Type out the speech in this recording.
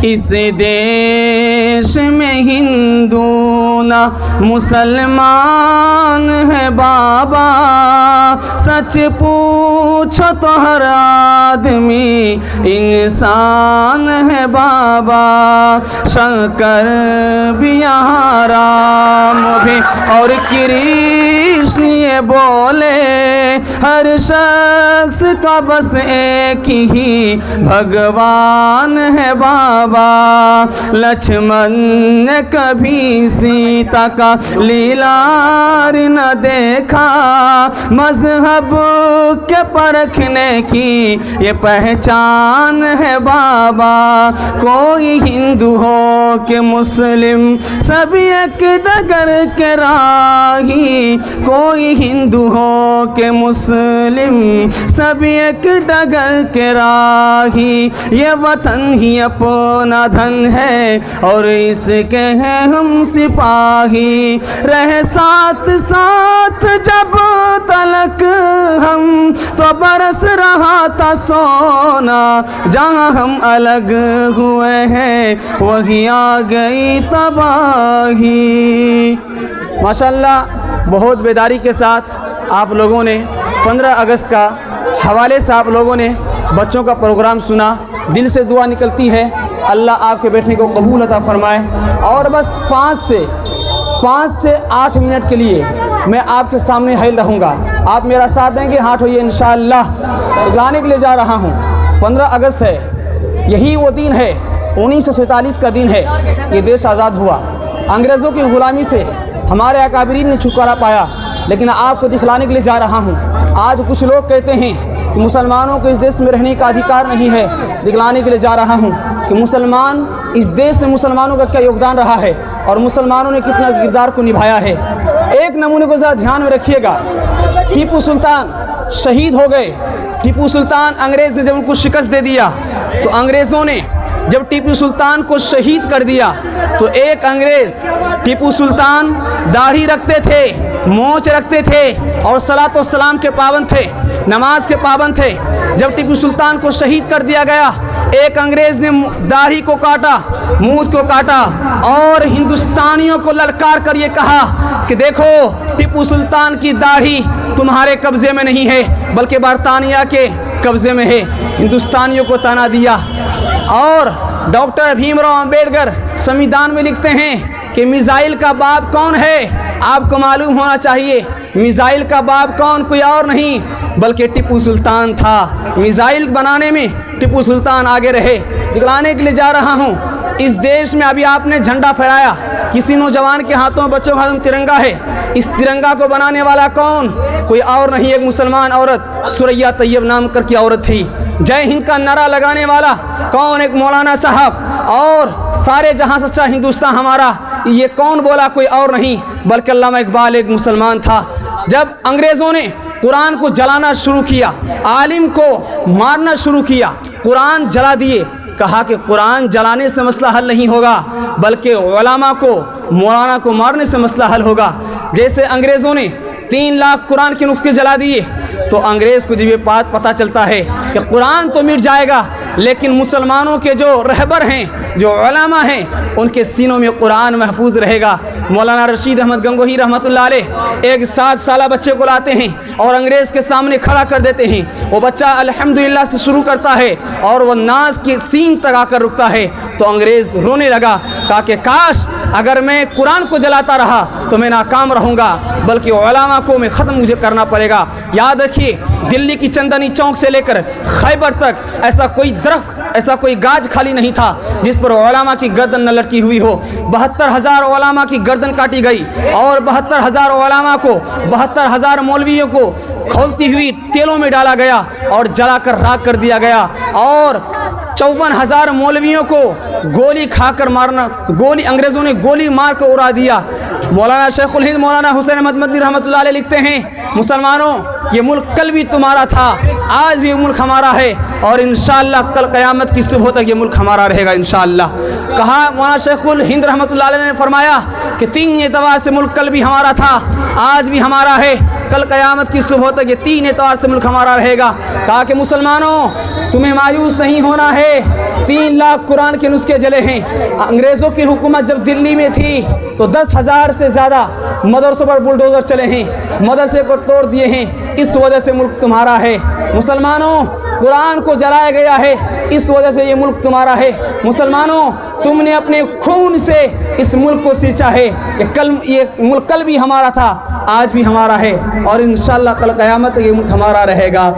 اس دیش میں ہندو نہ مسلمان ہے بابا، سچ پوچھو تو ہر آدمی انسان ہے بابا، شنکر بھی یہاں رام بھی اور کرشن یہ بولے، ہر شخص کا بس ایک ہی بھگوان ہے بابا، لکشمن نے کبھی سیتا کا لیلار نہ دیکھا، مذہب کے پرکھنے کی یہ پہچان ہے بابا، کوئی ہندو ہو کہ مسلم سب ایک ڈگر کے راہی، کوئی ہندو ہو کہ مسلم سب ایک ڈگر کے راہی، یہ وطن ہی اپنا دھن ہے اور اس کے ہیں ہم سپاہی، رہے ساتھ ساتھ جب تلک ہم تو برس رہا تھا سونا، جہاں ہم الگ ہوئے ہیں وہی آ گئی تباہی۔ ماشاءاللہ بہت بیداری کے ساتھ آپ لوگوں نے 15 اگست کا حوالے سے آپ لوگوں نے بچوں کا پروگرام سنا، دل سے دعا نکلتی ہے اللہ آپ کے بیٹھنے کو قبول عطا فرمائے، اور بس 5 سے 8 منٹ کے لیے میں آپ کے سامنے حائل رہوں گا، آپ میرا ساتھ دیں گے، ہاتھ ہوئیے انشاءاللہ۔ دکھلانے کے لیے جا رہا ہوں 15 اگست ہے، یہی وہ دن ہے 1947 کا دن ہے، یہ دیش آزاد ہوا، انگریزوں کی غلامی سے ہمارے اکابرین نے چھٹکارا پایا، لیکن آپ کو دکھلانے کے لیے جا رہا ہوں۔ آج کچھ لوگ کہتے ہیں کہ مسلمانوں کو اس دیش میں رہنے کا ادھیکار نہیں ہے، دکھلانے کے لیے جا رہا ہوں کہ مسلمان اس دیش میں مسلمانوں کا کیا یوگدان رہا ہے اور مسلمانوں نے کتنا کردار کو نبھایا ہے۔ ایک نمونے کو ذرا دھیان میں رکھیے گا، ٹیپو سلطان شہید ہو گئے، ٹیپو سلطان انگریز نے جب ان کو شکست دے دیا تو انگریزوں نے جب ٹیپو سلطان کو شہید کر دیا تو ایک انگریز، ٹیپو سلطان داڑھی رکھتے تھے، مونچھ رکھتے تھے اور صلاۃ و سلام کے پابند تھے، نماز کے پابند تھے، جب ٹیپو سلطان کو شہید کر دیا گیا ایک انگریز نے داڑھی کو کاٹا، مونچھ کو کاٹا اور ہندوستانیوں کو للکار کر یہ کہا کہ دیکھو ٹیپو سلطان کی داڑھی تمہارے قبضے میں نہیں ہے بلکہ برطانیہ کے قبضے میں ہے، ہندوستانیوں کو تانا دیا۔ اور ڈاکٹر بھیم راؤ امبیڈکر سمویدھان میں لکھتے ہیں کہ میزائل کا باپ کون ہے؟ آپ کو معلوم ہونا چاہیے، میزائل کا باپ کون؟ کوئی اور نہیں بلکہ ٹیپو سلطان تھا، میزائل بنانے میں ٹیپو سلطان آگے رہے۔ دکھلانے کے لیے جا رہا ہوں، اس دیش میں ابھی آپ نے جھنڈا پھہرایا، کسی نوجوان کے ہاتھوں بچوں کے ہاتھوں ترنگا ہے، اس ترنگا کو بنانے والا کون؟ کوئی اور نہیں، ایک مسلمان عورت سریا طیب نام کر کی عورت تھی۔ جے ہند کا نعرہ لگانے والا کون؟ ایک مولانا صاحب۔ اور سارے جہاں سچا ہندوستان ہمارا، یہ کون بولا؟ کوئی اور نہیں بلکہ علامہ اقبال ایک مسلمان تھا۔ جب انگریزوں نے قرآن کو جلانا شروع کیا، عالم کو مارنا شروع کیا، قرآن جلا دیے، کہا کہ قرآن جلانے سے مسئلہ حل نہیں ہوگا بلکہ علماء کو، مولانا کو مارنے سے مسئلہ حل ہوگا۔ جیسے انگریزوں نے 3 لاکھ قرآن کے نسخے جلا دیے تو انگریز کو جب یہ بات پتہ چلتا ہے کہ قرآن تو مٹ جائے گا لیکن مسلمانوں کے جو رہبر ہیں، جو علماء ہیں، ان کے سینوں میں قرآن محفوظ رہے گا۔ مولانا رشید احمد گنگوہی رحمۃ اللہ علیہ ایک 7 سالہ بچے کو لاتے ہیں اور انگریز کے سامنے کھڑا کر دیتے ہیں، وہ بچہ الحمدللہ سے شروع کرتا ہے اور وہ ناز کی سین تک آ کر رکتا ہے تو انگریز رونے لگا، کہا کہ کاش اگر میں قرآن کو جلاتا رہا تو میں ناکام رہوں گا بلکہ علماء کو میں ختم مجھے کرنا پڑے گا۔ یاد رکھیے دلی کی چندنی چوک سے لے کر خیبر تک ایسا کوئی درخت، ایسا کوئی گاج خالی نہیں تھا جس پر علماء کی گردن نہ لٹکی ہوئی ہو۔ 72,000 علماء کی گردن کاٹی گئی اور 72,000 علماء کو، 72,000 مولویوں کو کھولتی ہوئی تیلوں میں ڈالا گیا اور جلا کر راکھ کر دیا گیا اور 54,000 مولویوں کو گولی کھا کر مارنا، انگریزوں نے گولی مار کر اڑا دیا۔ مولانا شیخ الہند مولانا حسین احمد مدنی رحمۃ اللہ علیہ لکھتے ہیں، مسلمانوں یہ ملک کل بھی تمہارا تھا، آج بھی یہ ملک ہمارا ہے اور انشاءاللہ کل قیامت کی صبح تک یہ ملک ہمارا رہے گا انشاءاللہ۔ کہا مولانا شیخ الہند رحمۃ اللہ علیہ نے فرمایا کہ 3 اعتبار سے ملک کل بھی ہمارا تھا، آج بھی ہمارا ہے، کل قیامت کی صبح تک یہ 3 اعتبار سے ملک ہمارا رہے گا۔ کہا کہ مسلمانوں تمہیں مایوس نہیں ہونا ہے، 3 لاکھ قرآن کے نسخے جلے ہیں۔ انگریزوں کی حکومت جب دلی میں تھی تو 10,000 سے زیادہ مدرسوں پر بلڈوزر چلے ہیں، مدرسے کو توڑ دیے ہیں، اس وجہ سے ملک تمہارا ہے۔ مسلمانوں قرآن کو جلایا گیا ہے، اس وجہ سے یہ ملک تمہارا ہے۔ مسلمانوں تم نے اپنے خون سے اس ملک کو سینچا ہے، یہ ملک کل بھی ہمارا تھا، آج بھی ہمارا ہے، اور انشاءاللہ کل قیامت یہ ملک ہمارا رہے گا۔